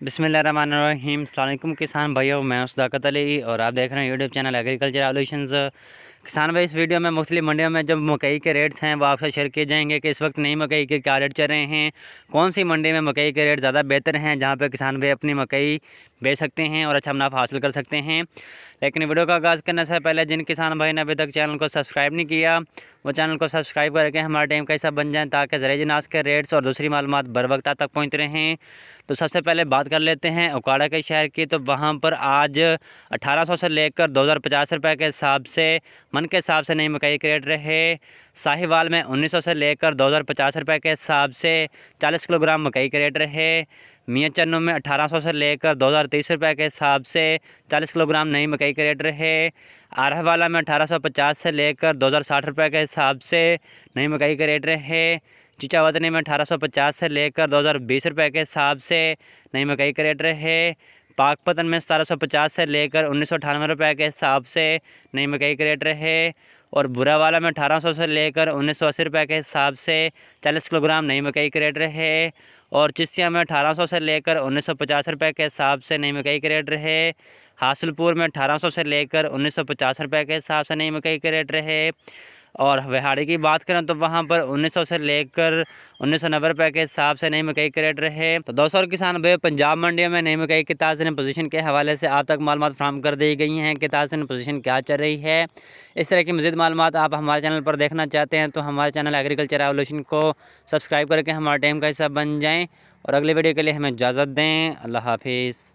बिस्मिल्लाहिर्रहमानिर्रहीम। अस्सलाम वालेकुम किसान भाइयों, मैं सदाकत अली और आप देख रहे हैं यूट्यूब चैनल एग्रीकल्चर एवोल्यूशंस। किसान भाई, इस वीडियो में मुख्तलिफ मंडियों में जब मकई के रेट्स हैं वो आपसे शेयर किए जाएंगे कि इस वक्त नई मकई के क्या रेट चल रहे हैं, कौन सी मंडी में मकई के रेट ज़्यादा बेहतर हैं जहां पर किसान भाई अपनी मकई बेच सकते हैं और अच्छा मुनाफा हासिल कर सकते हैं। लेकिन वीडियो का आगाज़ करने से पहले जिन किसान भाई ने अभी तक चैनल को सब्सक्राइब नहीं किया वो चैनल को सब्सक्राइब करके हमारे टीम का हिस्सा बन जाएं ताकि ज़रिए जिनास के रेट्स और दूसरी मालूमात बर वक्त आप तक पहुँच रहे हैं। तो सबसे पहले बात कर लेते हैं उकाड़ा के शहर की। तो वहाँ पर आज 1800 से लेकर 2050 रुपये के हिसाब से मन के हिसाब से नई मकई के रेट रहे। साहिवाल में 1900 से लेकर 2050 रुपये के हिसाब से 40 किलोग्राम मकई के रेट रहे। मियाँ चन्नू में 1800 से लेकर 2030 रुपये के हिसाब से 40 किलोग्राम नई मकई के रेट रहे। आरहवाला में 1850 से लेकर 2060 रुपये के हिसाब से नई मकई के रेट रहे। चिचावतनी में 1850 से लेकर 2020 रुपये के हिसाब से नई मकई के रेट रहे। पाकपतन में 1750 से लेकर 1998 रुपये के हिसाब से नई मकई के रेट रहे। और बुरावाला में 1800 से लेकर 1980 रुपये के हिसाब से 40 किलोग्राम नई मकई के रेट रहे। और चिस्तिया में 1800 से लेकर 1950 रुपये के हिसाब से नई मकई के रेट रहे। हासिलपुर में 1800 से लेकर 1950 रुपये के हिसाब से नई मकई के रेट रहे। और विहाड़ी की बात करें तो वहाँ पर 1900 से लेकर 1990 रुपये के हिसाब से नई मकई के रेट रहे। तो दोस्तों और किसान भाई, पंजाब मंडी में नई मकई की ताज़ा पोजीशन के हवाले से आप तक मालूमात फराहम कर दी गई हैं कि ताज़ा पोजीशन क्या चल रही है। इस तरह की मज़ीद मालूमात आप हमारे चैनल पर देखना चाहते हैं तो हमारे चैनल एग्रीकल्चर एवोल्यूशन को सब्सक्राइब करके हमारे टीम का हिस्सा बन जाएँ। और अगले वीडियो के लिए हमें इजाज़त दें। अल्लाह हाफिज़।